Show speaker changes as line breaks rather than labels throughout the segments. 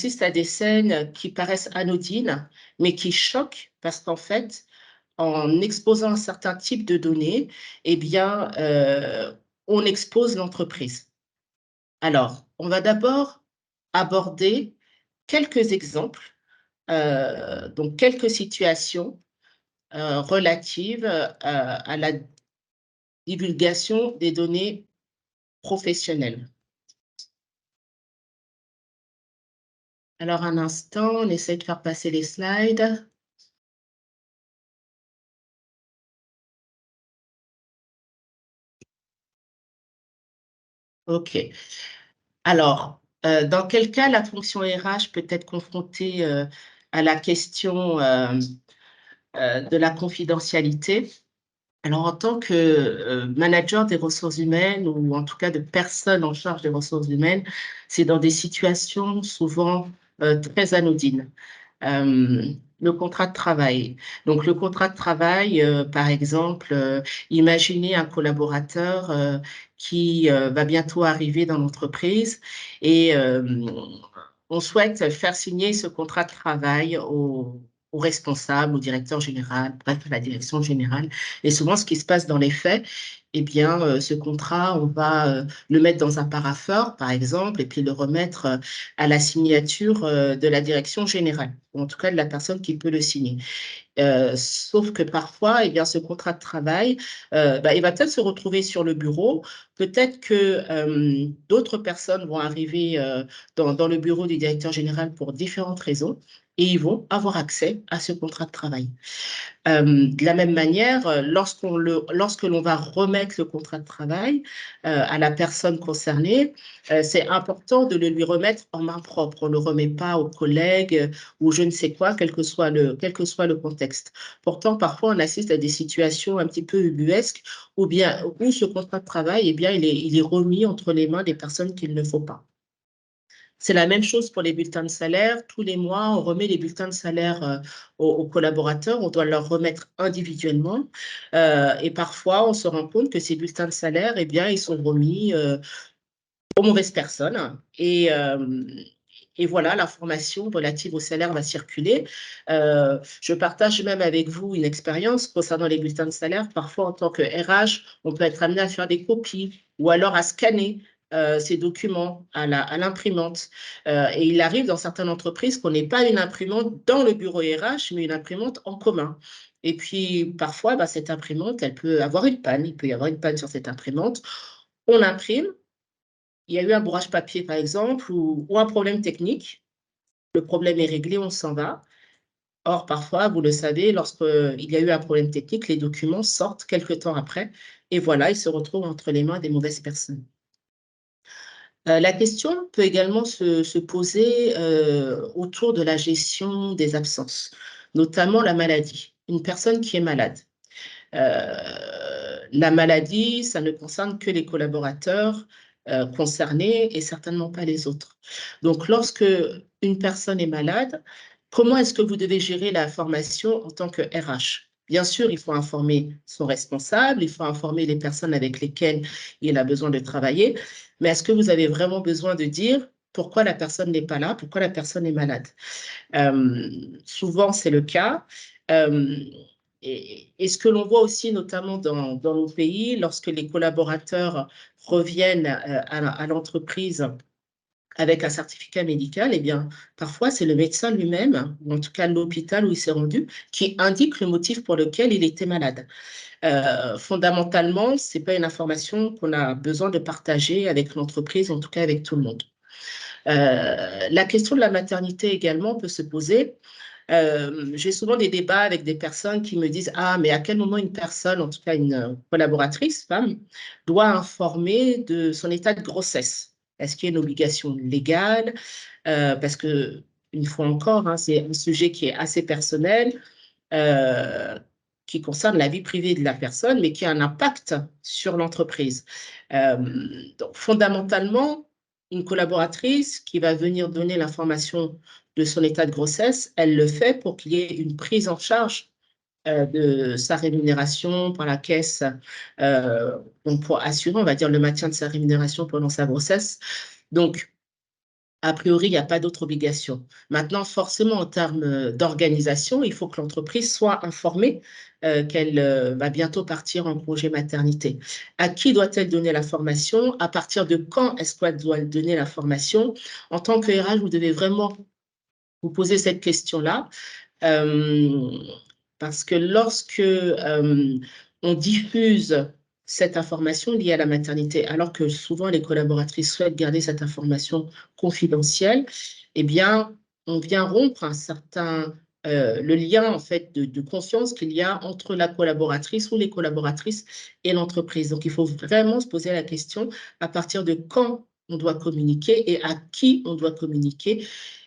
assiste à des scènes qui paraissent anodines, mais qui choquent parce qu'en fait, en exposant un certain type de données, eh bien, on expose l'entreprise. Alors, on va d'abord aborder quelques exemples, donc quelques situations relatives à la divulgation des données professionnelles. Alors, un instant, on essaie de faire passer les slides. OK. Alors, dans quel cas la fonction RH peut être confrontée, à la question, de la confidentialité? Alors, en tant que, manager des ressources humaines ou en tout cas de personne en charge des ressources humaines, c'est dans des situations souvent, très anodines. Le contrat de travail. Donc le contrat de travail, par exemple, imaginez un collaborateur, qui, va bientôt arriver dans l'entreprise et on souhaite faire signer ce contrat de travail au responsable, au directeur général, bref, à la direction générale. Et souvent, ce qui se passe dans les faits, eh bien, ce contrat, on va, le mettre dans un parapheur, par exemple, et puis le remettre, à la signature, de la direction générale, ou en tout cas de la personne qui peut le signer. Sauf que parfois, eh bien, ce contrat de travail, il va peut-être se retrouver sur le bureau. Peut-être que, d'autres personnes vont arriver, dans le bureau du directeur général pour différentes raisons et ils vont avoir accès à ce contrat de travail. De la même manière, lorsque l'on va remettre le contrat de travail, à la personne concernée, c'est important de le lui remettre en main propre. On ne le remet pas aux collègues, ou je ne sais quoi, quel que soit le contexte. Pourtant, parfois, on assiste à des situations un petit peu ubuesques où ce contrat de travail, eh bien, il est remis entre les mains des personnes qu'il ne faut pas. C'est la même chose pour les bulletins de salaire. Tous les mois, on remet les bulletins de salaire, aux collaborateurs. On doit leur remettre individuellement, et parfois, on se rend compte que ces bulletins de salaire, eh bien, ils sont remis, aux mauvaises personnes et voilà, l'information relative au salaire va circuler. Je partage même avec vous une expérience concernant les bulletins de salaire. Parfois, en tant que RH, on peut être amené à faire des copies ou alors à scanner, ces documents à l'imprimante. Et il arrive dans certaines entreprises qu'on n'ait pas une imprimante dans le bureau RH, mais une imprimante en commun. Et puis, parfois, cette imprimante, elle peut avoir une panne. Il peut y avoir une panne sur cette imprimante. On imprime, il y a eu un bourrage papier, par exemple, ou un problème technique. Le problème est réglé, on s'en va. Or, parfois, vous le savez, lorsqu'il y a eu un problème technique, les documents sortent quelque temps après et voilà, ils se retrouvent entre les mains des mauvaises personnes. La question peut également se poser, autour de la gestion des absences, notamment la maladie. Une personne qui est malade. La maladie, ça ne concerne que les collaborateurs, concernés et certainement pas les autres. Donc lorsque une personne est malade, comment est-ce que vous devez gérer la formation en tant que RH? Bien sûr, il faut informer son responsable, il faut informer les personnes avec lesquelles il a besoin de travailler, mais est-ce que vous avez vraiment besoin de dire pourquoi la personne n'est pas là, pourquoi la personne est malade? Souvent, c'est le cas. Et ce que l'on voit aussi, notamment dans nos pays, lorsque les collaborateurs reviennent à l'entreprise avec un certificat médical, eh bien, parfois, c'est le médecin lui-même, ou en tout cas l'hôpital où il s'est rendu, qui indique le motif pour lequel il était malade. Fondamentalement, ce n'est pas une information qu'on a besoin de partager avec l'entreprise, en tout cas avec tout le monde. La question de la maternité également peut se poser. J'ai souvent des débats avec des personnes qui me disent: «Ah, mais à quel moment une personne, en tout cas une collaboratrice femme, doit informer de son état de grossesse? Est-ce qu'il y a une obligation légale?» Parce qu'une fois encore, hein, c'est un sujet qui est assez personnel, heu, qui concerne la vie privée de la personne, mais qui a un impact sur l'entreprise. Donc fondamentalement, une collaboratrice qui va venir donner l'information de son état de grossesse, elle le fait pour qu'il y ait une prise en charge, de sa rémunération par la caisse, donc pour assurer, on va dire, le maintien de sa rémunération pendant sa grossesse. Donc a priori, il n'y a pas d'autre obligation. Maintenant, forcément, en termes d'organisation, il faut que l'entreprise soit informée qu'elle va bientôt partir en congé maternité. À qui doit-elle donner la formation? À partir de quand est-ce qu'elle doit donner la formation? En tant que RH, vous devez vraiment vous poser cette question-là. Euh, Parce que lorsque on diffuse cette information liée à la maternité, alors que souvent les collaboratrices souhaitent garder cette information confidentielle, eh bien, on vient rompre le lien en fait de confiance qu'il y a entre la collaboratrice ou les collaboratrices et l'entreprise. Donc, il faut vraiment se poser la question à partir de quand on doit communiquer et à qui on doit communiquer.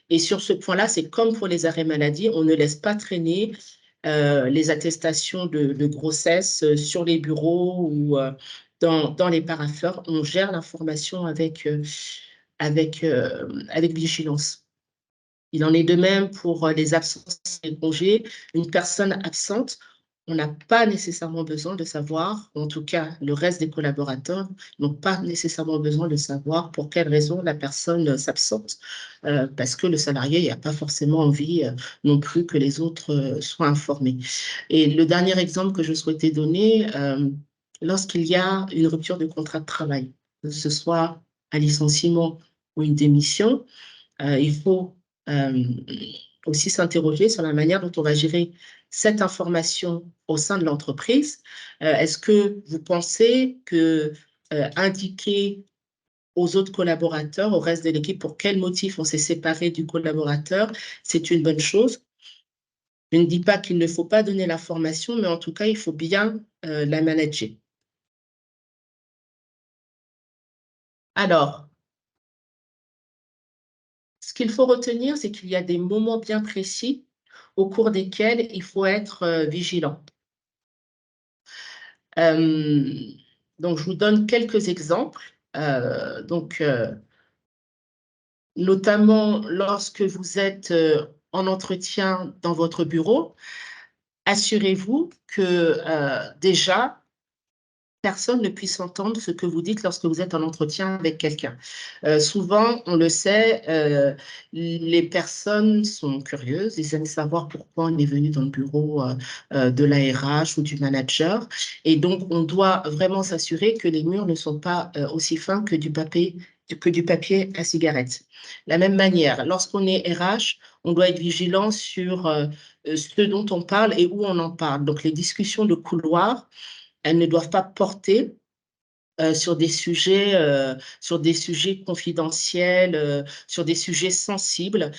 Et sur ce point-là, c'est comme pour les arrêts maladie, on ne laisse pas traîner les attestations de grossesse sur les bureaux ou dans les parapheurs. On gère l'information avec vigilance. Il en est de même pour les absences et les congés. Une personne absente, on n'a pas nécessairement besoin de savoir, en tout cas le reste des collaborateurs n'ont pas nécessairement besoin de savoir pour quelle raison la personne s'absente, parce que le salarié n'a pas forcément envie non plus que les autres soient informés. Et le dernier exemple que je souhaitais donner, lorsqu'il y a une rupture de contrat de travail, que ce soit un licenciement ou une démission, il faut euh, aussi s'interroger sur la manière dont on va gérer cette information au sein de l'entreprise. Est-ce que vous pensez que indiquer aux autres collaborateurs, au reste de l'équipe, pour quel motif on s'est séparé du collaborateur, c'est une bonne chose? Je ne dis pas qu'il ne faut pas donner l'information, mais en tout cas, il faut bien la manager. Alors, ce qu'il faut retenir, c'est qu'il y a des moments bien précis au cours desquels il faut être vigilant. Euh, donc, je vous donne quelques exemples. Notamment lorsque vous êtes en entretien dans votre bureau, assurez-vous que déjà, personne ne puisse entendre ce que vous dites lorsque vous êtes en entretien avec quelqu'un. Souvent, on le sait, les personnes sont curieuses, ils aiment savoir pourquoi on est venu dans le bureau de l'ARH ou du manager. Et donc, on doit vraiment s'assurer que les murs ne sont pas aussi fins que du papier à cigarette. De la même manière, lorsqu'on est RH, on doit être vigilant sur ce dont on parle et où on en parle. Donc, les discussions de couloir, elles ne doivent pas porter sur des sujets confidentiels, sur des sujets sensibles.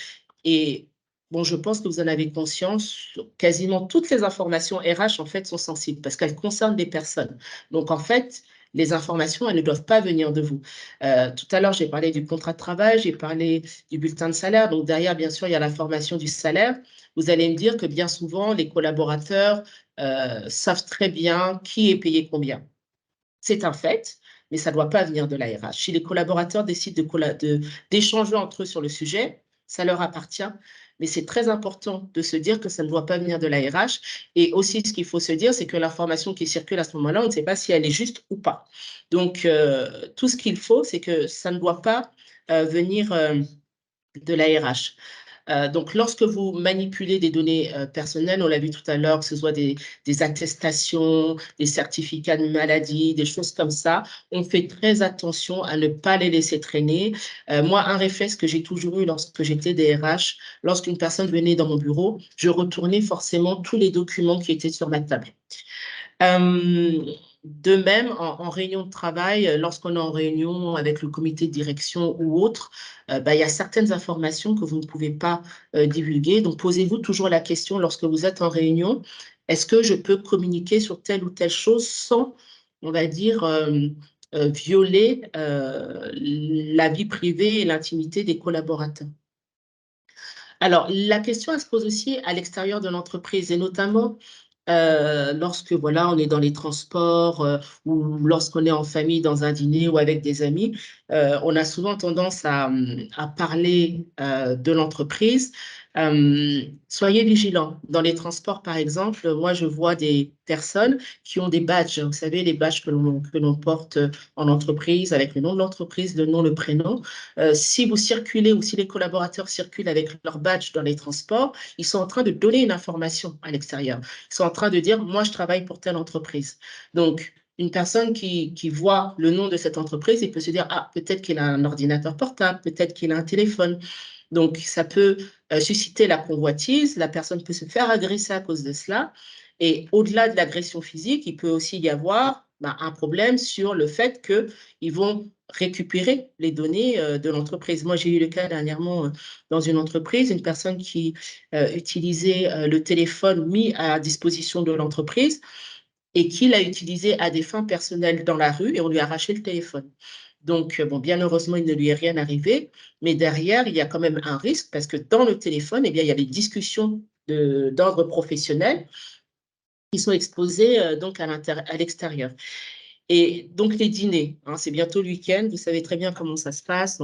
Et bon, je pense que vous en avez conscience, quasiment toutes les informations RH, en fait, sont sensibles parce qu'elles concernent des personnes. Donc, en fait, les informations, elles ne doivent pas venir de vous. Tout à l'heure, j'ai parlé du contrat de travail, j'ai parlé du bulletin de salaire. Donc, derrière, bien sûr, il y a l'information du salaire. Vous allez me dire que bien souvent, les collaborateurs savent très bien qui est payé combien. C'est un fait, mais ça ne doit pas venir de la RH. Si les collaborateurs décident d'échanger entre eux sur le sujet, ça leur appartient. Mais c'est très important de se dire que ça ne doit pas venir de la RH. Et aussi, ce qu'il faut se dire, c'est que l'information qui circule à ce moment-là, on ne sait pas si elle est juste ou pas. Donc, tout ce qu'il faut, c'est que ça ne doit pas venir de la RH. Donc, lorsque vous manipulez des données personnelles, on l'a vu tout à l'heure, que ce soit des attestations, des certificats de maladie, des choses comme ça, on fait très attention à ne pas les laisser traîner. Moi, un réflexe que j'ai toujours eu lorsque j'étais DRH, lorsqu'une personne venait dans mon bureau, je retournais forcément tous les documents qui étaient sur ma table. Euh, de même, en réunion de travail, lorsqu'on est en réunion avec le comité de direction ou autre, il y a certaines informations que vous ne pouvez pas divulguer. Donc, posez-vous toujours la question lorsque vous êtes en réunion, est-ce que je peux communiquer sur telle ou telle chose sans, on va dire, violer la vie privée et l'intimité des collaborateurs? Alors, la question, elle se pose aussi à l'extérieur de l'entreprise et notamment lorsque voilà, on est dans les transports ou lorsqu'on est en famille dans un dîner ou avec des amis, on a souvent tendance à parler de l'entreprise. Soyez vigilants. Dans les transports, par exemple, moi, je vois des personnes qui ont des badges. Vous savez, les badges que l'on porte en entreprise, avec le nom de l'entreprise, le nom, le prénom. Si vous circulez ou si les collaborateurs circulent avec leur badge dans les transports, ils sont en train de donner une information à l'extérieur. Ils sont en train de dire, moi, je travaille pour telle entreprise. Donc, une personne qui voit le nom de cette entreprise, il peut se dire, ah, peut-être qu'il a un ordinateur portable, peut-être qu'il a un téléphone. Donc, ça peut susciter la convoitise, la personne peut se faire agresser à cause de cela. Et au-delà de l'agression physique, il peut aussi y avoir un problème sur le fait qu'ils vont récupérer les données de l'entreprise. Moi, j'ai eu le cas dernièrement dans une entreprise, une personne qui utilisait le téléphone mis à disposition de l'entreprise et qui l'a utilisé à des fins personnelles dans la rue et on lui a arraché le téléphone. Donc, bon, bien heureusement, il ne lui est rien arrivé, mais derrière, il y a quand même un risque parce que dans le téléphone, eh bien, il y a des discussions d'ordre professionnel qui sont exposées donc à l'extérieur. Et donc, les dîners, hein, c'est bientôt le week-end, vous savez très bien comment ça se passe.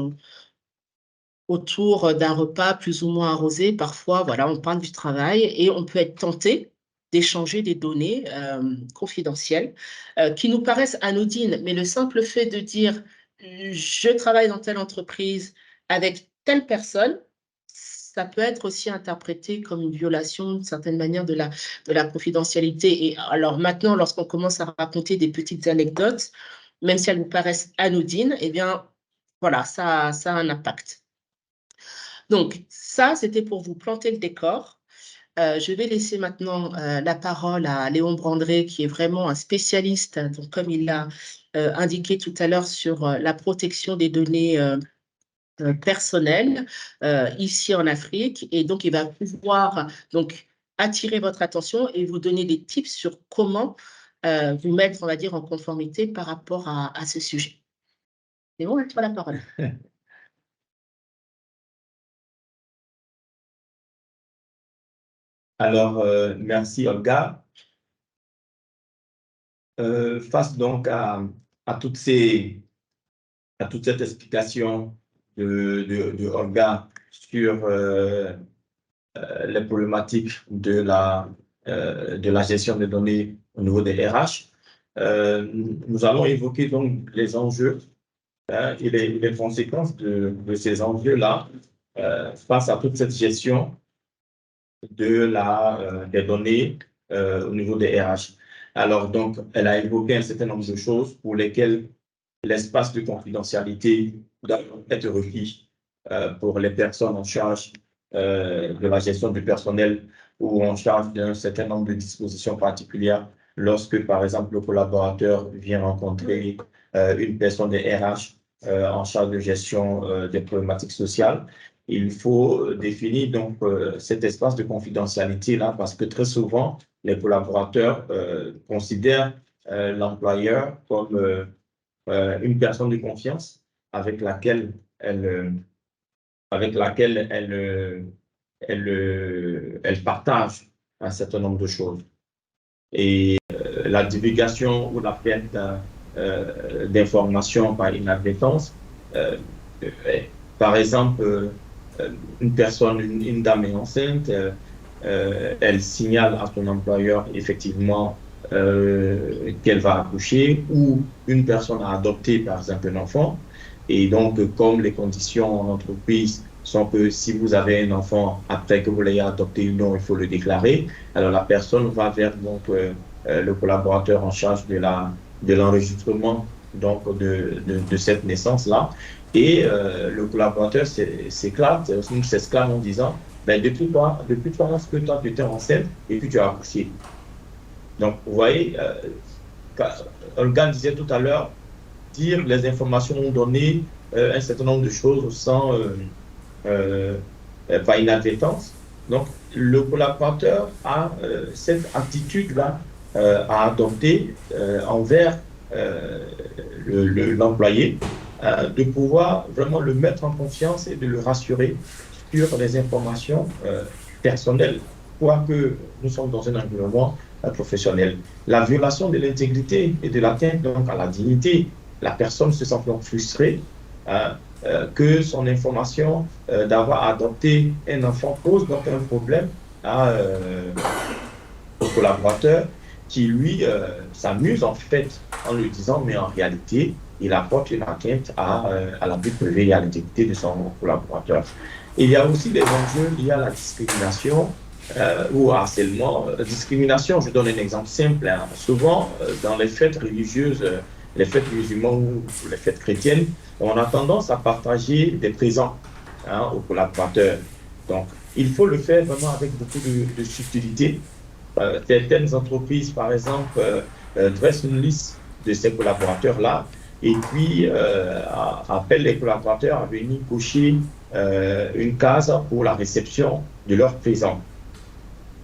Autour d'un repas plus ou moins arrosé, parfois, voilà, on parle du travail et on peut être tenté d'échanger des données confidentielles qui nous paraissent anodines, mais le simple fait de dire je travaille dans telle entreprise avec telle personne, ça peut être aussi interprété comme une violation d'une certaine manière de la confidentialité. Et alors maintenant, lorsqu'on commence à raconter des petites anecdotes, même si elles nous paraissent anodines, eh bien, voilà, ça a un impact. Donc, ça, c'était pour vous planter le décor. Je vais laisser maintenant la parole à Léon Brandré, qui est vraiment un spécialiste, donc, comme il l'a indiqué tout à l'heure, sur la protection des données personnelles ici en Afrique. Et donc, il va pouvoir donc, attirer votre attention et vous donner des tips sur comment vous mettre, on va dire, en conformité par rapport à ce sujet. Léon, à toi la parole.
Alors, merci Olga. Face donc à toutes à toute cette explication de Olga sur les problématiques de la gestion des données au niveau des RH, nous allons évoquer donc les enjeux et les conséquences de ces enjeux-là face à toute cette gestion des données au niveau des RH. Alors, donc, elle a évoqué un certain nombre de choses pour lesquelles l'espace de confidentialité doit être requis pour les personnes en charge de la gestion du personnel ou en charge d'un certain nombre de dispositions particulières lorsque, par exemple, le collaborateur vient rencontrer une personne des RH en charge de gestion des problématiques sociales. Il faut définir donc cet espace de confidentialité-là parce que très souvent, les collaborateurs considèrent l'employeur comme une personne de confiance avec laquelle elle partage un certain nombre de choses. Et la divulgation ou la perte d'informations par inadvertance, par exemple, une personne, une dame est enceinte, elle signale à son employeur effectivement qu'elle va accoucher, ou une personne a adopté par exemple un enfant, et donc comme les conditions en entreprise sont que si vous avez un enfant après que vous l'ayez adopté ou non, il faut le déclarer, alors la personne va vers donc le collaborateur en charge de l'enregistrement donc de cette naissance-là, et le collaborateur s'exclame en disant ben, depuis toi, que toi tu étais enceinte et puis tu as accouché. Donc, vous voyez, Olga disait tout à l'heure, dire les informations données un certain nombre de choses sans par inadvertance. Donc, le collaborateur a cette attitude-là à adopter envers l'employé, de pouvoir vraiment le mettre en confiance et de le rassurer sur les informations personnelles, quoique nous sommes dans un environnement professionnel. La violation de l'intégrité et de l'atteinte donc à la dignité, la personne se sentant frustrée que son information d'avoir adopté un enfant pose donc un problème au collaborateur qui, lui, s'amuse en fait en lui disant, mais en réalité, il apporte une atteinte à la vie privée et à l'intégrité de son collaborateur. Il y a aussi des enjeux liés à la discrimination ou harcèlement. Discrimination, je donne un exemple simple. Hein. Souvent, dans les fêtes religieuses, les fêtes musulmanes ou les fêtes chrétiennes, on a tendance à partager des présents aux collaborateurs. Donc, il faut le faire vraiment avec beaucoup de subtilité. Certaines entreprises, par exemple, dressent une liste de ces collaborateurs-là et puis appellent les collaborateurs à venir cocher une case pour la réception de leurs présents.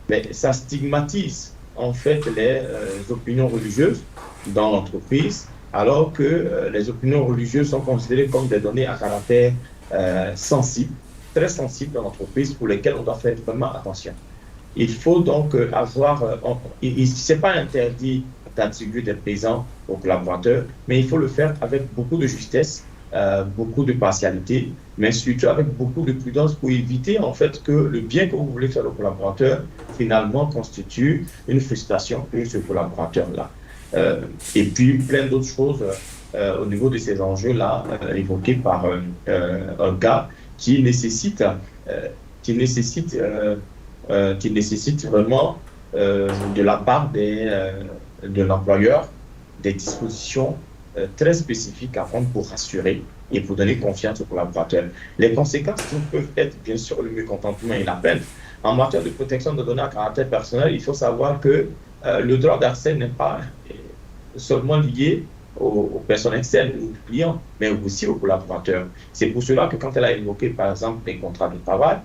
Mais ça stigmatise en fait les opinions religieuses dans l'entreprise, alors que les opinions religieuses sont considérées comme des données à caractère sensible, très sensible dans l'entreprise, pour lesquelles on doit faire vraiment attention. Il faut donc avoir, ce n'est pas interdit d'attribuer des présents aux collaborateurs, mais il faut le faire avec beaucoup de justesse, beaucoup de partialité, mais surtout avec beaucoup de prudence pour éviter en fait que le bien que vous voulez faire au collaborateur finalement constitue une frustration pour ce collaborateur-là. Et puis plein d'autres choses au niveau de ces enjeux-là évoqués par un cas qui nécessite vraiment de la part de l'employeur des dispositions très spécifiques à prendre pour rassurer et pour donner confiance aux collaborateurs. Les conséquences peuvent être bien sûr le mécontentement et la peine. En matière de protection de données à caractère personnel, il faut savoir que le droit d'accès n'est pas seulement lié aux personnes externes, aux clients, mais aussi aux collaborateurs. C'est pour cela que quand elle a évoqué par exemple les contrats de travail,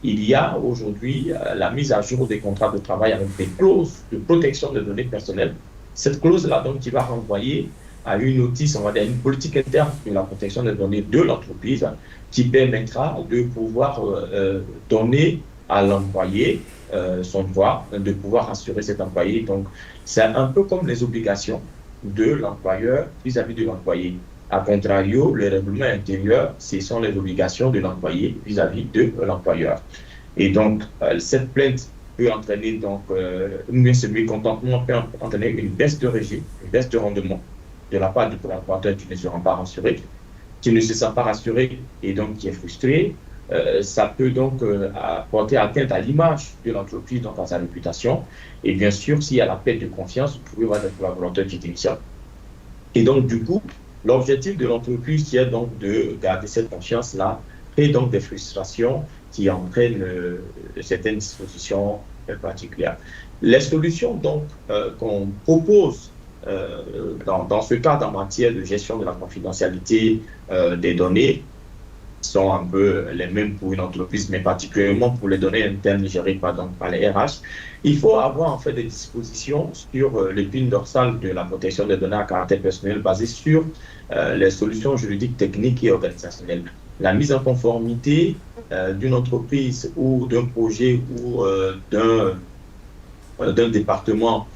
il y a aujourd'hui la mise à jour des contrats de travail avec des clauses de protection des données personnelles. Cette clause-là, donc, qui va renvoyer à une notice, on va dire, une politique interne de la protection des données de l'entreprise qui permettra de pouvoir donner à l'employé son droit de pouvoir assurer cet employé. Donc, c'est un peu comme les obligations de l'employeur vis-à-vis de l'employé. A contrario, le règlement intérieur, ce sont les obligations de l'employé vis-à-vis de l'employeur. Et donc, cette plainte peut entraîner, donc, ce mécontentement peut entraîner une baisse de régime, une baisse de rendement de la part du collaborateur qui ne se rend pas rassuré, qui ne se sent pas rassuré et donc qui est frustré. Ça peut donc porter atteinte à l'image de l'entreprise, donc à sa réputation. Et bien sûr, s'il y a la perte de confiance, vous pouvez avoir des collaborateurs qui démissionnent. Et donc, du coup, l'objectif de l'entreprise qui est donc de garder cette confiance-là crée donc des frustrations qui entraînent certaines dispositions particulières. Les solutions donc qu'on propose dans ce cadre en matière de gestion de la confidentialité des données sont un peu les mêmes pour une entreprise, mais particulièrement pour les données internes gérées par les RH. Il faut avoir en fait des dispositions sur l'épine dorsale de la protection des données à caractère personnel basées sur les solutions juridiques, techniques et organisationnelles. La mise en conformité d'une entreprise ou d'un projet ou d'un département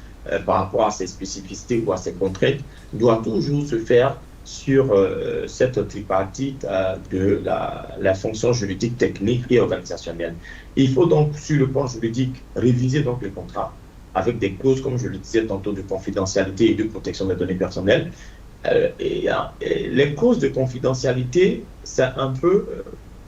par rapport à ses spécificités ou à ses contraintes doit toujours se faire sur cette tripartite de la fonction juridique, technique et organisationnelle. Il faut donc, sur le plan juridique, réviser donc le contrat avec des clauses, comme je le disais tantôt, de confidentialité et de protection des données personnelles. Et les clauses de confidentialité, c'est un peu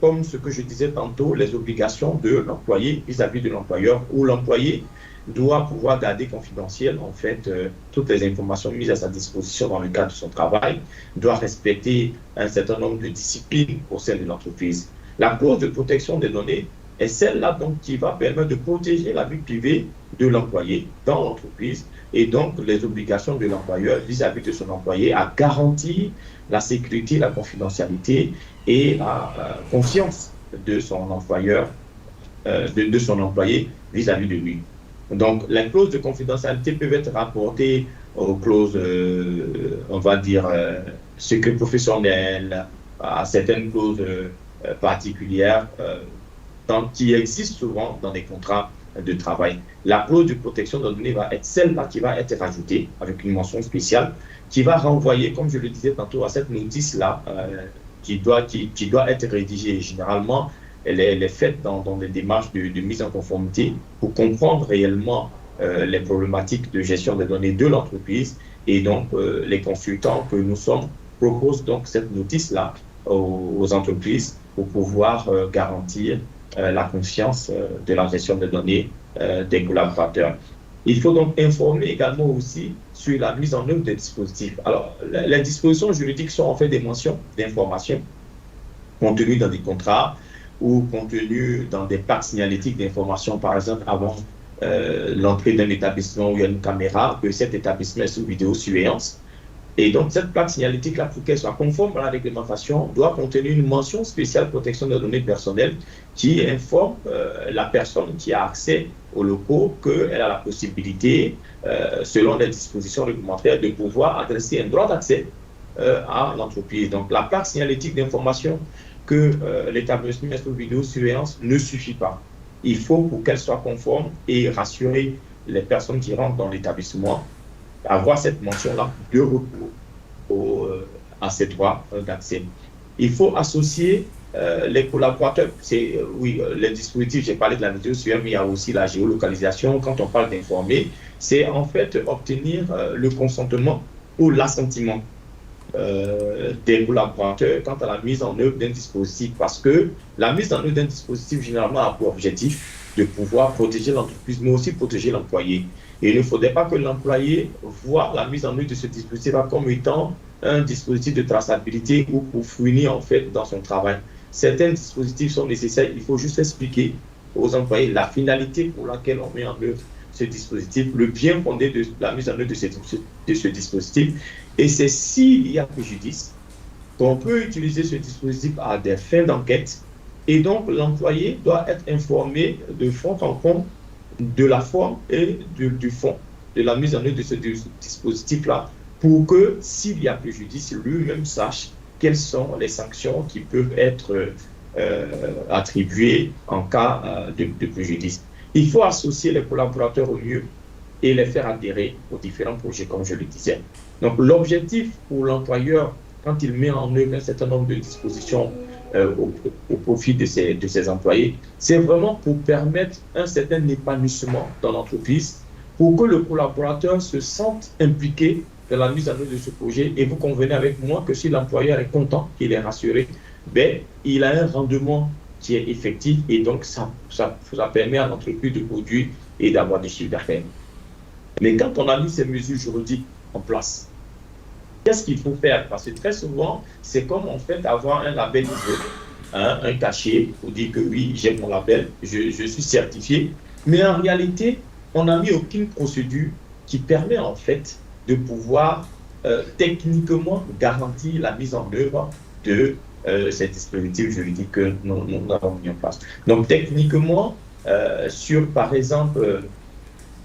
comme ce que je disais tantôt, les obligations de l'employé vis-à-vis de l'employeur, où l'employé doit pouvoir garder confidentiel en fait toutes les informations mises à sa disposition dans le cadre de son travail, doit respecter un certain nombre de disciplines au sein de l'entreprise. La clause de protection des données est celle-là donc qui va permettre de protéger la vie privée de l'employé dans l'entreprise et donc les obligations de l'employeur vis-à-vis de son employé à garantir la sécurité, la confidentialité et la confiance de son employeur, de son employé vis-à-vis de lui. Donc, les clauses de confidentialité peuvent être rapportées aux clauses, on va dire, secret professionnel, à certaines clauses particulières qui existent souvent dans les contrats de travail. La clause de protection de données va être celle-là qui va être rajoutée, avec une mention spéciale, qui va renvoyer, comme je le disais tantôt, à cette notice-là, qui va renvoyer à la protection des données vis-à-vis de l'employé. Et donc, du coup, l'employeur doit pouvoir garder confidentiel en fait toutes les informations mises à sa disposition dans le cadre de son travail, doit respecter un certain nombre de disciplines au sein de l'entreprise. qui doit être rédigée. Généralement, elle est faite dans des démarches de mise en conformité pour comprendre réellement les problématiques de gestion des données de l'entreprise. Et donc, les consultants que nous sommes proposent donc cette notice-là aux entreprises pour pouvoir garantir la confiance de la gestion des données des collaborateurs. Il faut donc informer également aussi sur la mise en œuvre des dispositifs. Alors, les dispositions juridiques sont en fait des mentions d'informations contenues dans des contrats ou contenues dans des packs signalétiques d'informations, par exemple, avant l'entrée d'un établissement où il y a une caméra, que cet établissement est sous vidéosurveillance. Et donc, cette plaque signalétique-là, pour qu'elle soit conforme à la réglementation, doit contenir une mention spéciale protection des données personnelles qui informe la personne qui a accès aux locaux qu'elle a la possibilité, selon les dispositions réglementaires, de pouvoir adresser un droit d'accès à l'entreprise. Donc, la plaque signalétique d'information que l'établissement est sous vidéosurveillance ne suffit pas. Il faut, pour qu'elle soit conforme et rassurer les personnes qui rentrent dans l'établissement, avoir cette mention-là de recours à ces droits d'accès. Il faut associer les collaborateurs. Oui, les dispositifs, j'ai parlé de la vidéosurveillance, mais il y a aussi la géolocalisation. Quand on parle d'informer, c'est en fait obtenir le consentement ou l'assentiment des collaborateurs quant à la mise en œuvre d'un dispositif, parce que la mise en œuvre d'un dispositif généralement a pour objectif de pouvoir protéger l'entreprise, mais aussi protéger l'employé. Et il ne faudrait pas que l'employé voit la mise en œuvre de ce dispositif comme étant un dispositif de traçabilité ou pour fournir en fait dans son travail. Certains dispositifs sont nécessaires, il faut juste expliquer aux employés la finalité pour laquelle on met en œuvre ce dispositif, le bien fondé de la mise en œuvre de ce dispositif. Et c'est s'il y a préjudice qu'on peut utiliser ce dispositif à des fins d'enquête. Et donc, l'employé doit être informé de fond en comble de la forme et du fond de la mise en œuvre de ce dispositif-là, pour que, s'il y a préjudice, lui-même sache quelles sont les sanctions qui peuvent être attribuées en cas de préjudice. Il faut associer les collaborateurs au mieux et les faire adhérer aux différents projets, comme je le disais. Donc, l'objectif pour l'employeur, quand il met en œuvre un certain nombre de dispositions au profit de ses employés, c'est vraiment pour permettre un certain épanouissement dans l'entreprise, pour que le collaborateur se sente impliqué dans la mise en œuvre de ce projet. Et vous convenez avec moi que si l'employeur est content, qu'il est rassuré, ben, il a un rendement qui est effectif et donc ça permet à l'entreprise de produire et d'avoir des chiffres d'affaires. Mais quand on a mis ces mesures juridiques en place, qu'est-ce qu'il faut faire? Parce que très souvent, c'est comme en fait avoir un label un cachet pour dire que oui, j'ai mon label, je suis certifié. Mais en réalité, on n'a mis aucune procédure qui permet en fait de pouvoir techniquement garantir la mise en œuvre de ces dispositifs juridiques que nous avons mis en place. Donc techniquement, sur par exemple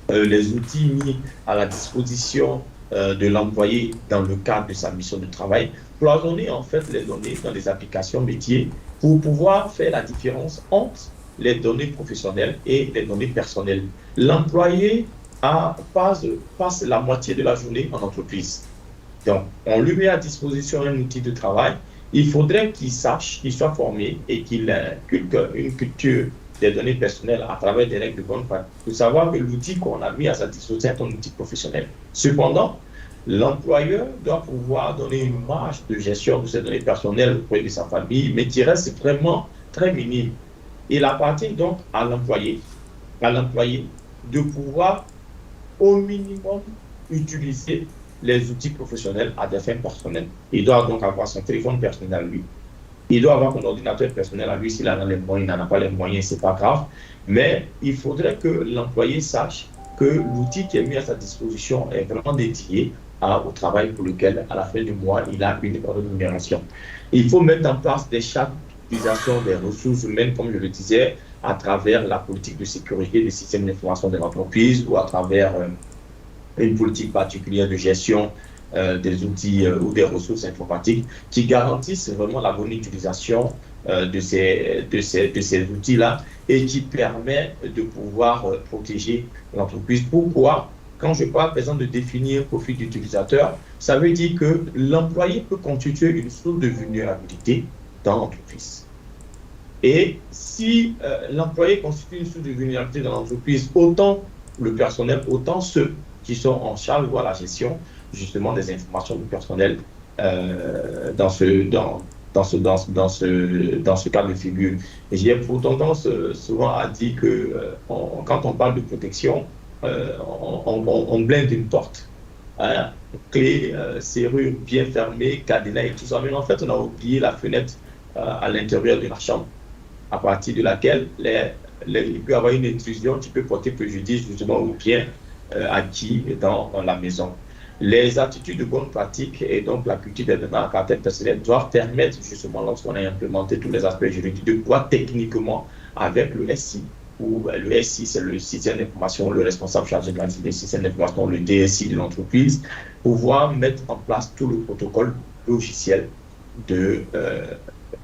les outils mis à la disposition de l'employé dans le cadre de sa mission de travail, cloisonner en fait les données dans les applications métiers pour pouvoir faire la différence entre les données professionnelles et les données personnelles. L'employé passe la moitié de la journée en entreprise. Donc, on lui met à disposition un outil de travail. Il faudrait qu'il sache, qu'il soit formé et qu'il inculque une culture des données personnelles à travers des règles de bonne pratique, pour savoir que l'outil qu'on a mis à sa disposition est un outil professionnel. Cependant, l'employeur doit pouvoir donner une marge de gestion de ces données personnelles auprès de sa famille, mais qui reste vraiment très minime. Il appartient donc à l'employé de pouvoir au minimum utiliser les outils professionnels à des fins personnelles. Il doit donc avoir son téléphone personnel à lui. Il doit avoir un ordinateur personnel à lui. S'il en a les moyens, il n'en a pas les moyens, ce n'est pas grave. Mais il faudrait que l'employé sache que l'outil qui est mis à sa disposition est vraiment dédié au travail pour lequel, à la fin du mois, il a une rémunération. Il faut mettre en place des chartes d'utilisation des ressources humaines, comme je le disais, à travers la politique de sécurité des systèmes d'information de l'entreprise ou à travers une politique particulière de gestion des outils ou des ressources informatiques qui garantissent vraiment la bonne utilisation de ces outils-là et qui permet de pouvoir protéger l'entreprise. Pourquoi? quand je parle, par exemple, de définir profil d'utilisateur, ça veut dire que l'employé peut constituer une source de vulnérabilité dans l'entreprise. Et si l'employé constitue une source de vulnérabilité dans l'entreprise, autant le personnel, autant ceux qui sont en charge de la gestion justement des informations du personnel dans ce cas de figure. Et j'ai pour tendance souvent à dire que quand on parle de protection, on blinde une porte. Hein, clé, serrure bien fermée, cadenas et tout ça. Mais en fait, on a oublié la fenêtre à l'intérieur de la chambre, à partir de laquelle il peut y avoir une intrusion qui peut porter préjudice justement aux biens acquis dans la maison. Les attitudes de bonne pratique et donc la culture des données à caractère personnel doivent permettre justement, lorsqu'on a implémenté tous les aspects juridiques, de pouvoir techniquement, avec le SI, ou le SI, c'est le système d'information, le responsable chargé de la des systèmes d'information, le DSI de l'entreprise, pouvoir mettre en place tout le protocole logiciel de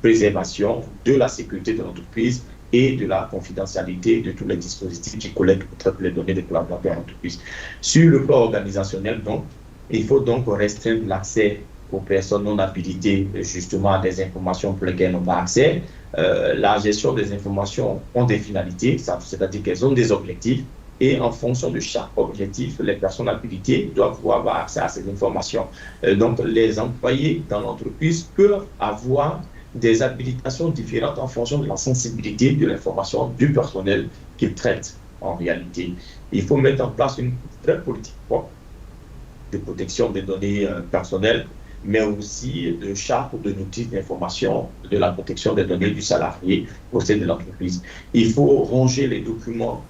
préservation de la sécurité de l'entreprise et de la confidentialité de tous les dispositifs qui collectent ou traitent les données des collaborateurs d'entreprise. Sur le plan organisationnel, donc, il faut donc restreindre l'accès aux personnes non habilitées justement à des informations pour lesquelles on n'a pas accès. La gestion des informations ont des finalités, c'est-à-dire qu'elles ont des objectifs, et en fonction de chaque objectif, les personnes habilitées doivent pouvoir avoir accès à ces informations. Donc, les employés dans l'entreprise peuvent avoir des habilitations différentes en fonction de la sensibilité de l'information du personnel qu'ils traitent en réalité. Il faut mettre en place une vraie politique de protection des données personnelles, mais aussi de charte ou de notice d'information de la protection des données du salarié au sein de l'entreprise. Il faut ranger les documents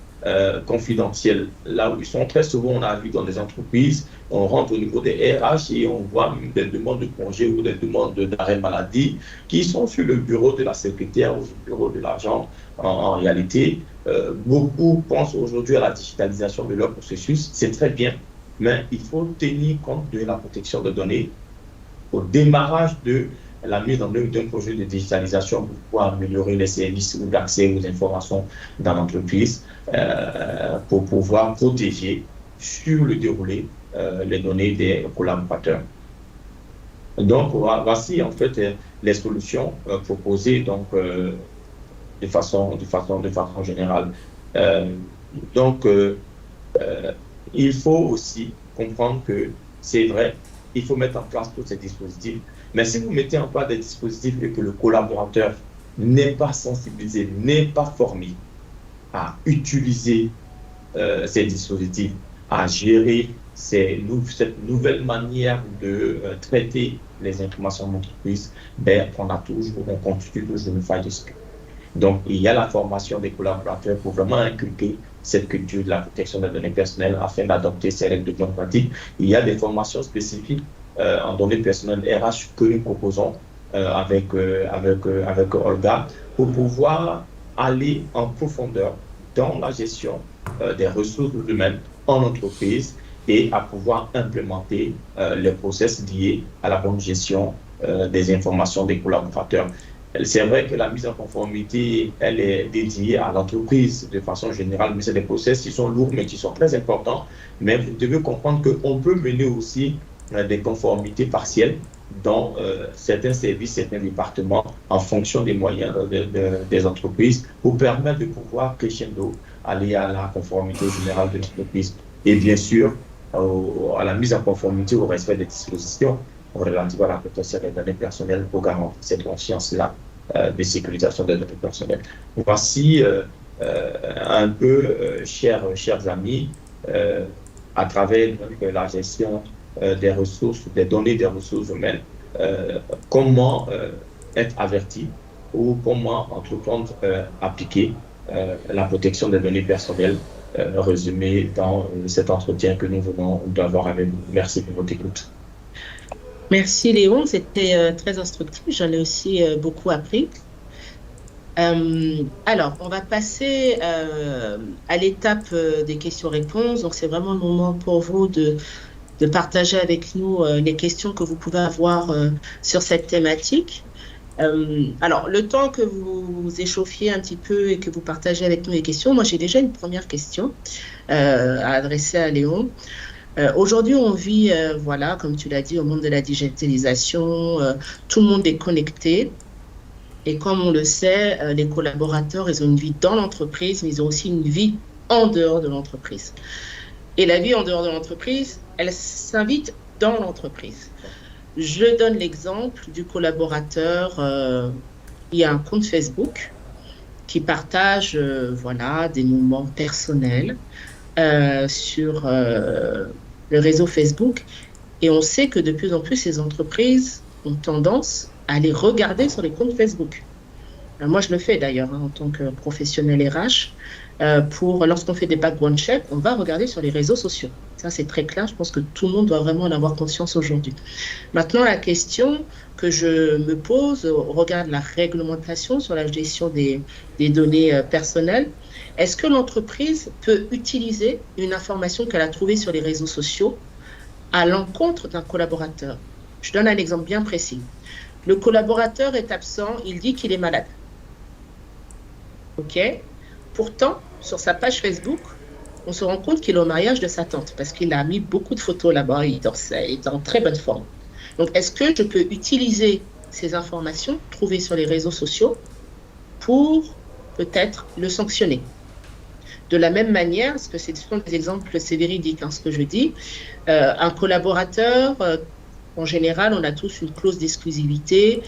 confidentiels là où ils sont. Très souvent, on a vu dans des entreprises, on rentre au niveau des RH et on voit des demandes de congé ou des demandes d'arrêt maladie qui sont sur le bureau de la secrétaire ou le bureau de l'agent. En réalité, beaucoup pensent aujourd'hui à la digitalisation de leur processus. C'est très bien, mais il faut tenir compte de la protection des données au démarrage de la mise en œuvre d'un projet de digitalisation pour pouvoir améliorer les services ou d'accès aux informations dans l'entreprise, pour pouvoir protéger sur le déroulé les données des collaborateurs. Donc, voici en fait les solutions proposées donc, de façon générale. Il faut aussi comprendre que c'est vrai, il faut mettre en place tous ces dispositifs. Mais si vous mettez en place des dispositifs et que le collaborateur n'est pas sensibilisé, n'est pas formé à utiliser ces dispositifs, à gérer cette nouvelle manière de traiter les informations d'entreprise, on constitue toujours une faille de sécurité. Donc, il y a la formation des collaborateurs pour vraiment inculquer cette culture de la protection des données personnelles afin d'adopter ces règles de bonne pratique. Il y a des formations spécifiques en données personnelles RH que nous proposons avec Olga pour pouvoir aller en profondeur dans la gestion des ressources humaines en entreprise et à pouvoir implémenter les process liés à la bonne gestion des informations des collaborateurs. C'est vrai que la mise en conformité, elle est dédiée à l'entreprise de façon générale, mais c'est des process qui sont lourds, mais qui sont très importants. Mais vous devez comprendre qu'on peut mener aussi des conformités partielles dans certains services, certains départements, en fonction des moyens des entreprises, pour permettre de pouvoir crescendo aller à la conformité générale de l'entreprise. Et bien sûr, à la mise en conformité au respect des dispositions relatives à la protection des données personnelles pour garantir cette conscience-là de sécurisation des données personnelles. Voici un peu, chers amis, à travers donc, la gestion des ressources, des données des ressources humaines, comment être averti ou comment entreprendre, appliquer la protection des données personnelles, résumé dans cet entretien que nous venons d'avoir avec vous. Merci pour votre écoute.
Merci Léon, c'était très instructif, j'en ai aussi beaucoup appris. Alors, on va passer à l'étape des questions-réponses. Donc, c'est vraiment le moment pour vous de partager avec nous les questions que vous pouvez avoir sur cette thématique. Alors, le temps que vous vous échauffiez un petit peu et que vous partagez avec nous les questions, moi j'ai déjà une première question à adresser à Léon. Aujourd'hui, on vit, voilà, comme tu l'as dit, au monde de la digitalisation. Tout le monde est connecté. Et comme on le sait, les collaborateurs, ils ont une vie dans l'entreprise, mais ils ont aussi une vie en dehors de l'entreprise. Et la vie en dehors de l'entreprise, elle s'invite dans l'entreprise. Je donne l'exemple du collaborateur, il y a un compte Facebook qui partage voilà, des moments personnels sur le réseau Facebook. Et on sait que de plus en plus, ces entreprises ont tendance à les regarder sur les comptes Facebook. Moi, je le fais d'ailleurs en tant que professionnel RH. Lorsqu'on fait des background checks, on va regarder sur les réseaux sociaux. Ça, c'est très clair. Je pense que tout le monde doit vraiment en avoir conscience aujourd'hui. Maintenant, la question que je me pose au regard de la réglementation sur la gestion des données personnelles, est-ce que l'entreprise peut utiliser une information qu'elle a trouvée sur les réseaux sociaux à l'encontre d'un collaborateur? Je donne un exemple bien précis. Le collaborateur est absent, il dit qu'il est malade. OK? Pourtant, sur sa page Facebook, on se rend compte qu'il est au mariage de sa tante parce qu'il a mis beaucoup de photos là-bas, il est en très bonne forme. Donc, est-ce que je peux utiliser ces informations trouvées sur les réseaux sociaux pour peut-être le sanctionner? De la même manière, parce que ce sont des exemples, c'est véridique, hein, ce que je dis, un collaborateur, en général, on a tous une clause d'exclusivité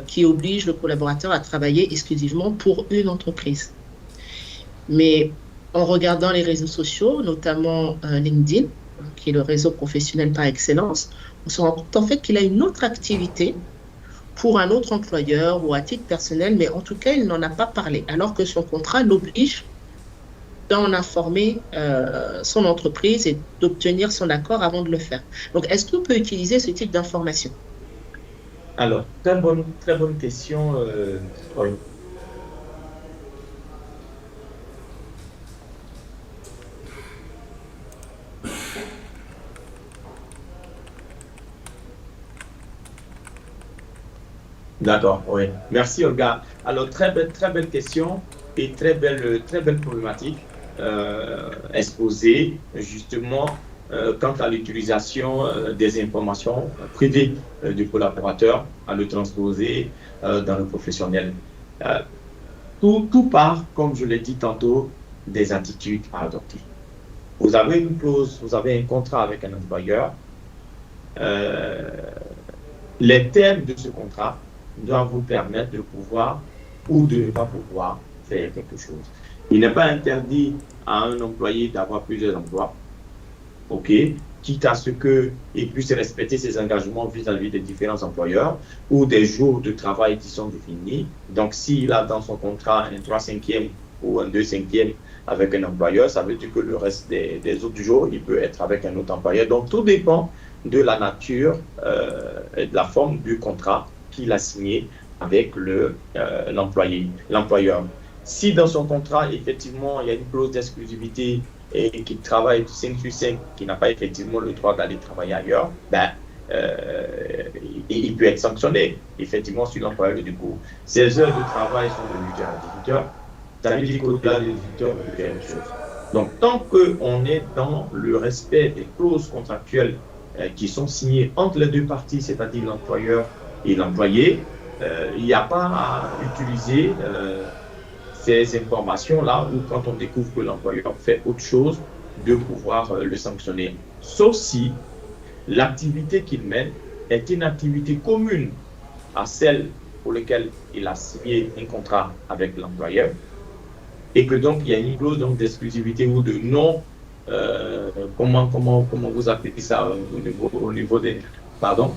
qui oblige le collaborateur à travailler exclusivement pour une entreprise. Mais en regardant les réseaux sociaux, notamment LinkedIn, qui est le réseau professionnel par excellence, on se rend compte en fait qu'il a une autre activité pour un autre employeur ou à titre personnel, mais en tout cas, il n'en a pas parlé, alors que son contrat l'oblige d'en informer son entreprise et d'obtenir son accord avant de le faire. Donc, est-ce qu'on peut utiliser ce type d'information?
Alors, très bonne question. Oui. D'accord, oui. Merci, Olga. Alors, très belle question et très belle problématique exposée justement quant à l'utilisation des informations privées du collaborateur à le transposer dans le professionnel. Tout part, comme je l'ai dit tantôt, des attitudes à adopter. Vous avez une clause, vous avez un contrat avec un employeur. Les termes de ce contrat doivent vous permettre de pouvoir ou de ne pas pouvoir faire quelque chose. Il n'est pas interdit à un employé d'avoir plusieurs emplois, ok, quitte à ce qu'il puisse respecter ses engagements vis-à-vis des différents employeurs ou des jours de travail qui sont définis. Donc, s'il a dans son contrat un 3/5e ou un 2/5e avec un employeur, ça veut dire que le reste des autres jours, il peut être avec un autre employeur. Donc, tout dépend de la nature et de la forme du contrat qu'il a signé avec l'employeur. Si dans son contrat, effectivement, il y a une clause d'exclusivité et qu'il travaille 5/5, qui n'a pas effectivement le droit d'aller travailler ailleurs, il peut être sanctionné, effectivement, sur l'employeur du coup. Ses heures de travail sont de 8h à 18h. Ça veut dire qu'au-delà de 18h, on peut faire autre chose. Donc, tant qu'on est dans le respect des clauses contractuelles qui sont signées entre les deux parties, c'est-à-dire l'employeur et l'employé, il n'y a pas à utiliser ces informations-là ou quand on découvre que l'employeur fait autre chose, de pouvoir le sanctionner. Sauf si l'activité qu'il mène est une activité commune à celle pour laquelle il a signé un contrat avec l'employeur et que donc il y a une clause d'exclusivité ou de non, comment vous appelez ça au niveau des... Pardon?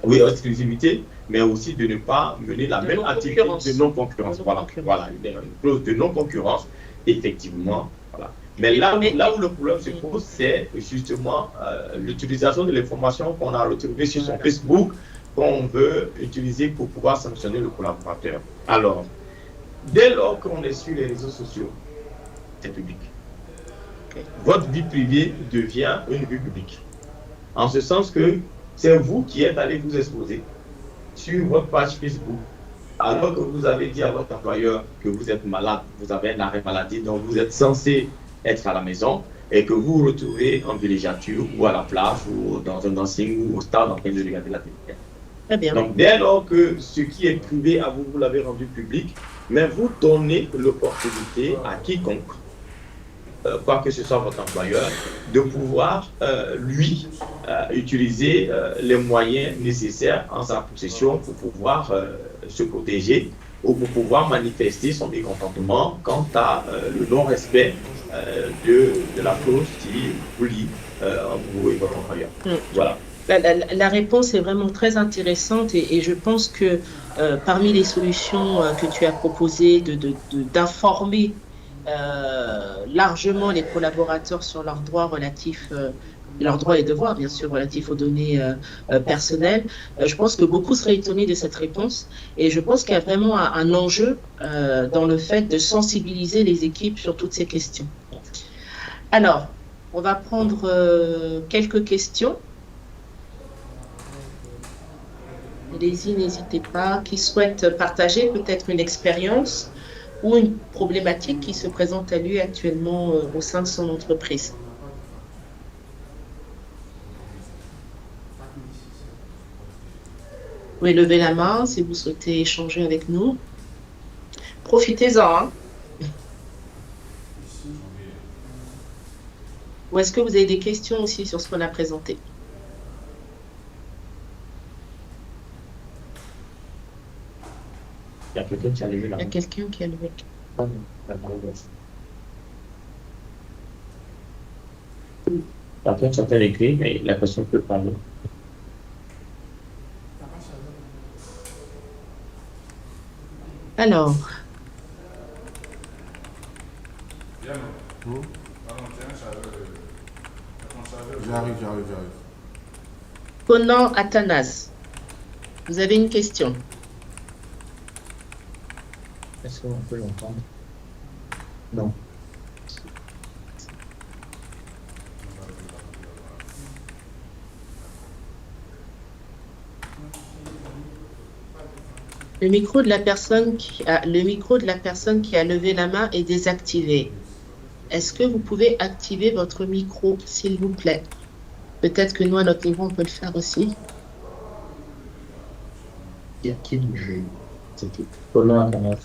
Oui, exclusivité, mais aussi de ne pas mener la même activité de non-concurrence. Voilà, une clause de non-concurrence, effectivement. Voilà. Mais là où le problème se pose, c'est justement l'utilisation de l'information qu'on a retrouvée sur son Facebook, qu'on veut utiliser pour pouvoir sanctionner le collaborateur. Alors, dès lors qu'on est sur les réseaux sociaux, c'est public. Votre vie privée devient une vie publique. En ce sens que c'est vous qui êtes allé vous exposer. sur votre page Facebook, alors que vous avez dit à votre employeur que vous êtes malade, vous avez un arrêt maladie, donc vous êtes censé être à la maison et que vous vous retrouvez en villégiature ou à la plage ou dans un dancing ou au stade en train de regarder la télé.
Très bien.
Donc, dès lors que ce qui est privé à vous, vous l'avez rendu public, mais vous donnez l'opportunité à quiconque, quoi que ce soit votre employeur, de pouvoir, lui, utiliser les moyens nécessaires en sa possession pour pouvoir se protéger ou pour pouvoir manifester son mécontentement quant à le non-respect de la clause qui vous lie entre vous et votre employeur. Voilà.
La réponse est vraiment très intéressante et je pense que parmi les solutions que tu as proposées d'informer largement les collaborateurs sur leurs droits relatifs, leurs droits et devoirs, bien sûr, relatifs aux données personnelles, je pense que beaucoup seraient étonnés de cette réponse et je pense qu'il y a vraiment un enjeu dans le fait de sensibiliser les équipes sur toutes ces questions. Alors, on va prendre quelques questions. Allez-y, n'hésitez pas. Qui souhaite partager peut-être une expérience ou une problématique qui se présente à lui actuellement au sein de son entreprise. Vous pouvez lever la main si vous souhaitez échanger avec nous. Profitez-en. Hein. Ou est-ce que vous avez des questions aussi sur ce qu'on a présenté?
Il y a quelqu'un qui a levé la main.
Il y a quelqu'un qui a levé.
La personne s'appelle écrit, mais la personne peut parler.
Alors.
J'arrive.
Conan Athanas, vous avez une question?
Est-ce qu'on peut l'entendre? Non.
Le micro de la personne qui a levé la main est désactivé. Est-ce que vous pouvez activer votre micro, s'il vous plaît? Peut-être que nous, à notre niveau, on peut le faire aussi.
Il y a qui le jeu? C'est tout. Conan Athanas.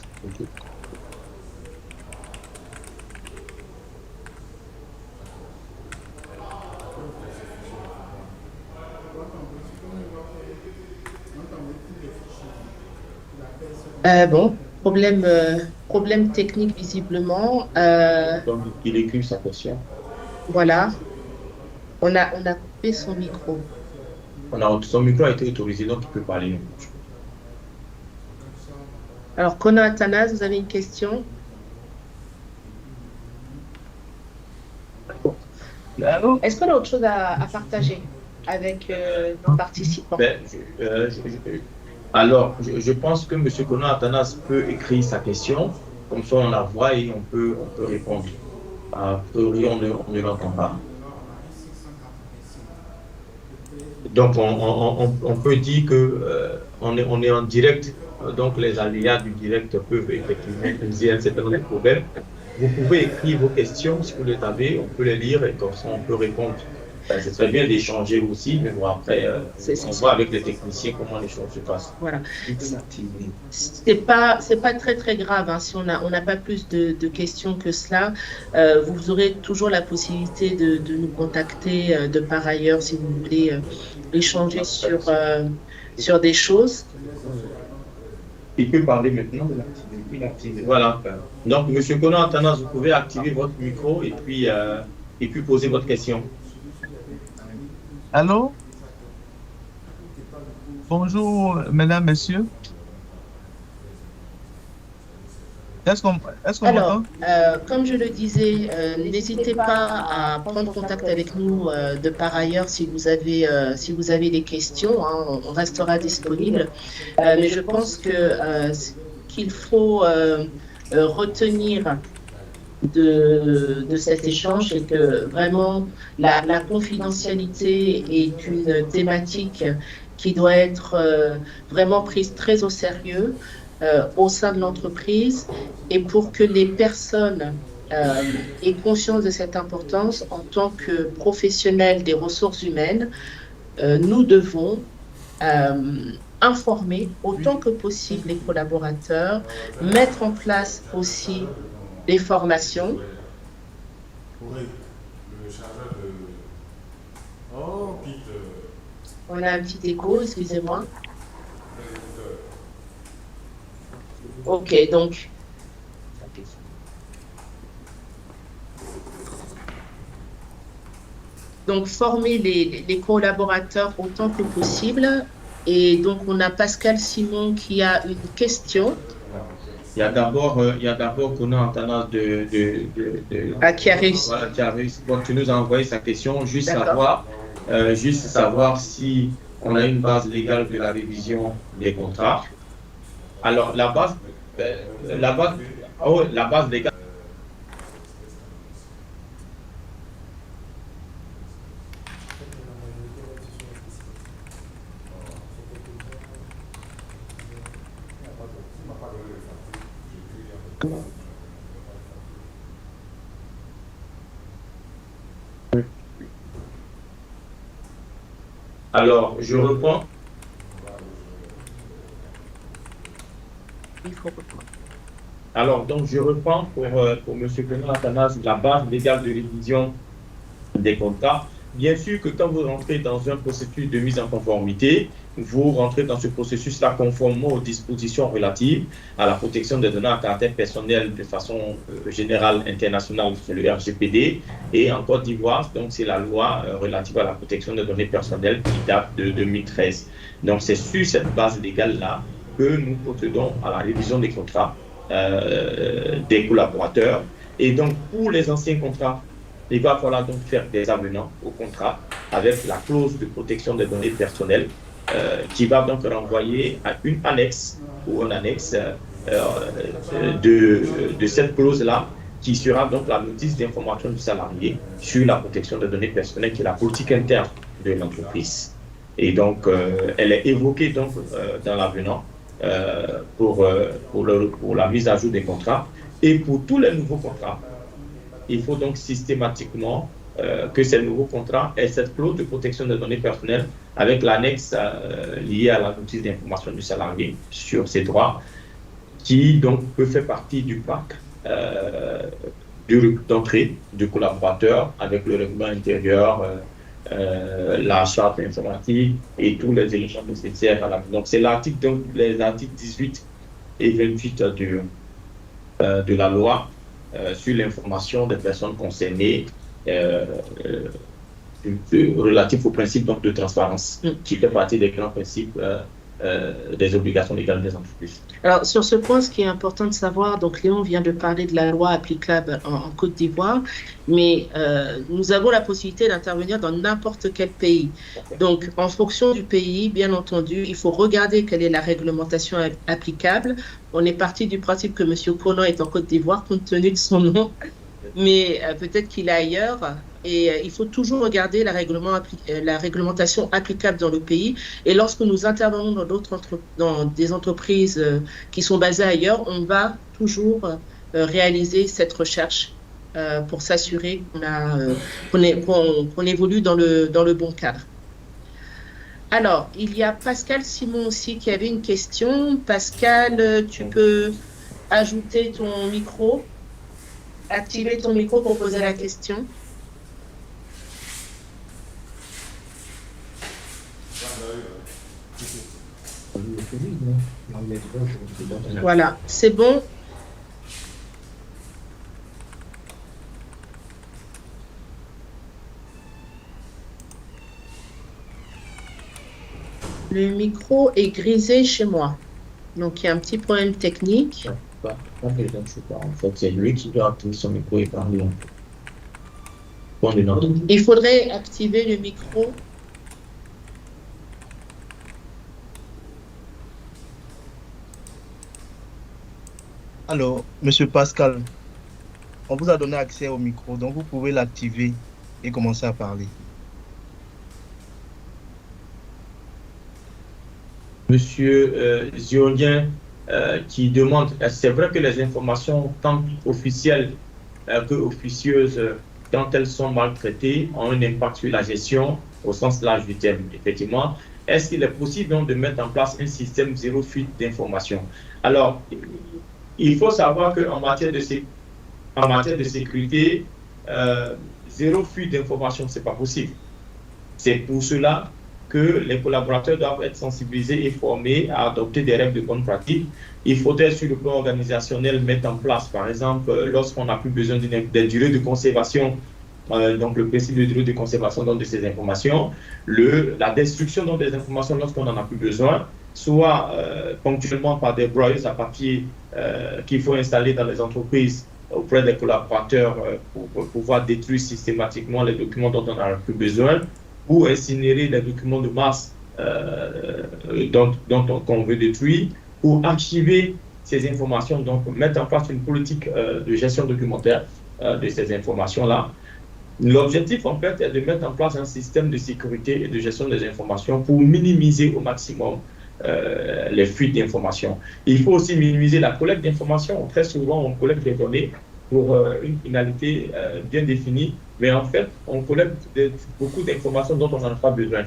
Bon, problème technique visiblement.
Donc, il écrit sa question.
Voilà. On a coupé son micro.
Son micro a été autorisé, donc il peut parler.
Alors, Conan Athanas, vous avez une question? Est-ce qu'on a autre chose à partager avec nos participants?
Alors, je pense que M. Conan Athanas peut écrire sa question, comme ça on la voit et on peut répondre. A priori, on ne l'entend pas. Donc, on peut dire qu'on est en direct, donc les aléas du direct peuvent effectivement causer un certain nombre de problèmes. Vous pouvez écrire vos questions si vous les avez, on peut les lire et comme ça on peut répondre. C'est très bien d'échanger aussi, mais bon, après, on voit avec les techniciens comment les choses se passent.
Voilà. C'est pas très très grave hein, si on n'a pas plus de questions que cela. Vous aurez toujours la possibilité de nous contacter de par ailleurs si vous voulez échanger sur des choses.
Il peut parler maintenant de l'activer. Voilà. Donc, M. Conan Athanas, vous pouvez activer votre micro et puis poser votre question.
Allô? Bonjour, mesdames, messieurs. Est-ce qu'on
Alors, comme je le disais, n'hésitez pas à prendre contact avec nous de par ailleurs si vous avez des questions. Hein, on restera disponible. Mais je pense que qu'il faut retenir de cet échange, c'est que vraiment la confidentialité est une thématique qui doit être vraiment prise très au sérieux au sein de l'entreprise, et pour que les personnes aient conscience de cette importance en tant que professionnels des ressources humaines, nous devons informer autant que possible les collaborateurs, mettre en place aussi des formations. On a un petit écho, excusez-moi. Ok, donc former les collaborateurs autant que possible. Et donc, on a Pascal Simon qui a une question.
Il y a d'abord Conan Antanas
qui a réussi.
Voilà, qui a réussi. Bon, tu nous as envoyé sa question, juste savoir si on a une base légale de la révision des contrats. Alors, la base légale. Alors, je reprends. Alors, donc, je reprends pour M. Conan Athanas la base légale de révision des contrats. Bien sûr que quand vous rentrez dans un processus de mise en conformité, vous rentrez dans ce processus-là conformément aux dispositions relatives à la protection des données à caractère personnel de façon générale internationale, c'est le RGPD, et en Côte d'Ivoire, donc c'est la loi relative à la protection des données personnelles qui date de 2013. Donc c'est sur cette base légale-là que nous procédons à la révision des contrats des collaborateurs. Et donc pour les anciens contrats, il va falloir donc faire des avenants au contrat avec la clause de protection des données personnelles qui va donc renvoyer à une annexe ou un annexe de cette clause-là qui sera donc la notice d'information du salarié sur la protection des données personnelles qui est la politique interne de l'entreprise. Et donc, elle est évoquée donc dans l'avenant pour la mise à jour des contrats. Et pour tous les nouveaux contrats, il faut donc systématiquement que ces nouveaux contrats aient cette clause de protection des données personnelles avec l'annexe liée à la notice d'information du salarié sur ses droits, qui donc peut faire partie du pack d'entrée du collaborateur avec le règlement intérieur, la charte informatique et tous les éléments nécessaires à la. Donc c'est les articles 18 et 28 de la loi sur l'information des personnes concernées relatif au principe donc, de transparence, qui fait partie des grands principes des obligations légales des entreprises.
Alors, sur ce point, ce qui est important de savoir, donc Léon vient de parler de la loi applicable en Côte d'Ivoire, mais nous avons la possibilité d'intervenir dans n'importe quel pays. Donc, en fonction du pays, bien entendu, il faut regarder quelle est la réglementation applicable. On est parti du principe que M. Conan est en Côte d'Ivoire, compte tenu de son nom, mais peut-être qu'il est ailleurs. Et il faut toujours regarder la réglementation applicable dans le pays. Et lorsque nous intervenons dans des entreprises qui sont basées ailleurs, on va toujours réaliser cette recherche pour s'assurer qu'on évolue dans le bon cadre. Alors, il y a Pascal Simon aussi qui avait une question. Pascal, tu peux ajouter ton micro, activer ton micro pour poser la question. Voilà, c'est bon. Le micro est grisé chez moi. Donc, il y a un petit problème technique.
En fait, c'est lui qui doit activer son micro et parler.
Il faudrait activer le micro.
Alors, Monsieur Pascal, on vous a donné accès au micro, donc vous pouvez l'activer et commencer à parler.
Monsieur Ziolien qui demande, c'est vrai que les informations tant officielles que officieuses, quand elles sont maltraitées, ont un impact sur la gestion au sens large du terme, effectivement. Est-ce qu'il est possible donc de mettre en place un système zéro fuite d'informations? Alors, il faut savoir qu'en matière de sécurité, zéro fuite d'informations, ce n'est pas possible. C'est pour cela que les collaborateurs doivent être sensibilisés et formés à adopter des règles de bonne pratique. Il faudrait, sur le plan organisationnel, mettre en place, par exemple, lorsqu'on n'a plus besoin des durées de conservation, donc le principe de durée de conservation de ces informations, la destruction des informations lorsqu'on n'en a plus besoin, soit ponctuellement par des broyeuses à papier qu'il faut installer dans les entreprises auprès des collaborateurs pour pouvoir détruire systématiquement les documents dont on n'a plus besoin, ou incinérer les documents de masse qu'on veut détruire, ou archiver ces informations, donc mettre en place une politique de gestion documentaire de ces informations-là. L'objectif, en fait, est de mettre en place un système de sécurité et de gestion des informations pour minimiser au maximum les fuites d'informations. Il faut aussi minimiser la collecte d'informations. Très souvent, on collecte des données pour une finalité bien définie, mais en fait, on collecte beaucoup d'informations dont on n'en a pas besoin.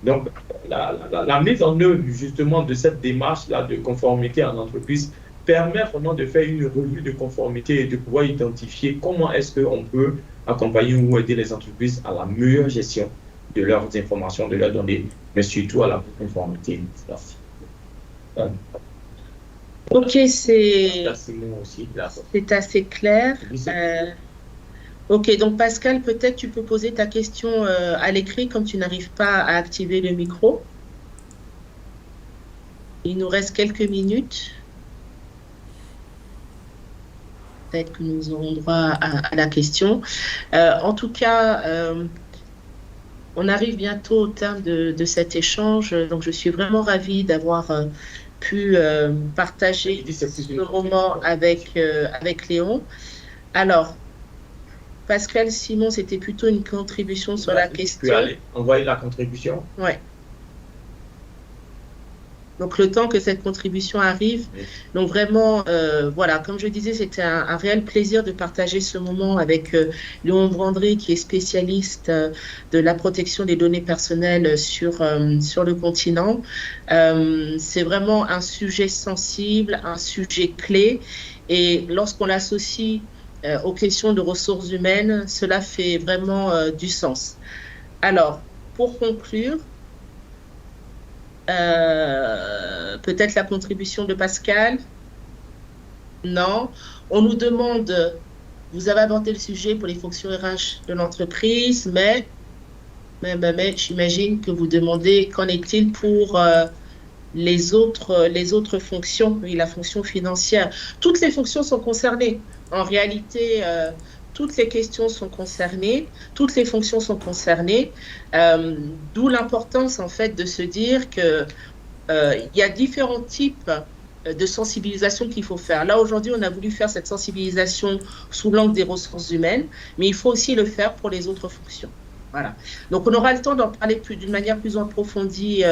Donc, la mise en œuvre justement de cette démarche-là de conformité en entreprise permet vraiment de faire une revue de conformité et de pouvoir identifier comment est-ce qu'on peut accompagner ou aider les entreprises à la meilleure gestion de leurs informations, de leurs données, mais surtout à la conformité.
Ok, c'est assez clair. Ok, donc Pascal, peut-être tu peux poser ta question à l'écrit comme tu n'arrives pas à activer le micro. Il nous reste quelques minutes. Peut-être que nous aurons droit à la question. En tout cas, on arrive bientôt au terme de cet échange. Donc, je suis vraiment ravie d'avoir pu partager ce moment avec Léon. Alors, Pascal Simon, c'était plutôt une contribution sur la question.
Tu peux aller envoyer la contribution.
Oui. Donc, le temps que cette contribution arrive. Oui. Donc, vraiment, voilà, comme je disais, c'était un réel plaisir de partager ce moment avec Léon Brandry, qui est spécialiste de la protection des données personnelles sur le continent. C'est vraiment un sujet sensible, un sujet clé. Et lorsqu'on l'associe aux questions de ressources humaines, cela fait vraiment du sens. Alors, pour conclure, peut-être la contribution de Pascal? Non. On nous demande, vous avez abordé le sujet pour les fonctions RH de l'entreprise, mais j'imagine que vous demandez qu'en est-il pour les autres fonctions, oui, la fonction financière. Toutes les fonctions sont concernées. En réalité, toutes les questions sont concernées, toutes les fonctions sont concernées, d'où l'importance en fait de se dire que il y a différents types de sensibilisation qu'il faut faire. Là, aujourd'hui, on a voulu faire cette sensibilisation sous l'angle des ressources humaines, mais il faut aussi le faire pour les autres fonctions. Voilà. Donc, on aura le temps d'en parler d'une manière plus approfondie.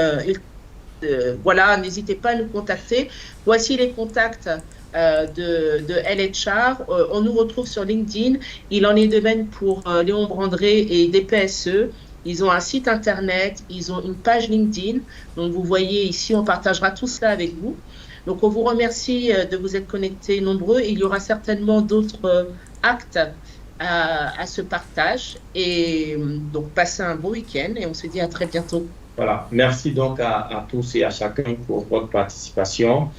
Voilà, n'hésitez pas à nous contacter. Voici les contacts de LHR. On nous retrouve sur LinkedIn. Il en est de même pour Léon Brandry et DPSE. Ils ont un site internet, ils ont une page LinkedIn. Donc, vous voyez ici, on partagera tout cela avec vous. Donc, on vous remercie de vous être connectés nombreux. Il y aura certainement d'autres actes à ce partage. Et donc, passez un beau week-end et on se dit à très bientôt.
Voilà. Merci donc à tous et à chacun pour votre participation.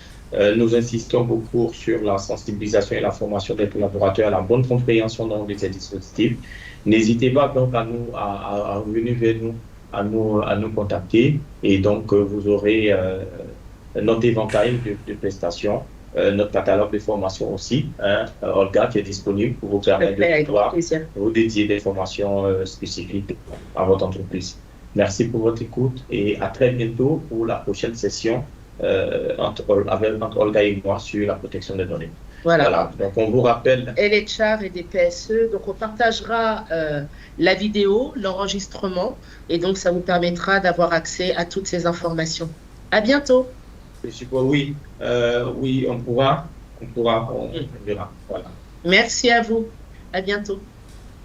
Nous insistons beaucoup sur la sensibilisation et la formation des collaborateurs à la bonne compréhension de ces dispositifs. N'hésitez pas donc à venir vers nous, à nous contacter, et donc vous aurez notre éventail de prestations, notre catalogue de formation aussi, Olga, qui est disponible pour vous permettre de pouvoir vous dédier des formations spécifiques à votre entreprise. Merci pour votre écoute et à très bientôt pour la prochaine session entre Olga et moi sur la protection des données. Voilà. Donc, on vous rappelle.
LHR et DPSE. Donc, on partagera la vidéo, l'enregistrement, et donc ça vous permettra d'avoir accès à toutes ces informations. À bientôt.
je suppose, oui, oui, on verra. Voilà.
Merci à vous. À bientôt.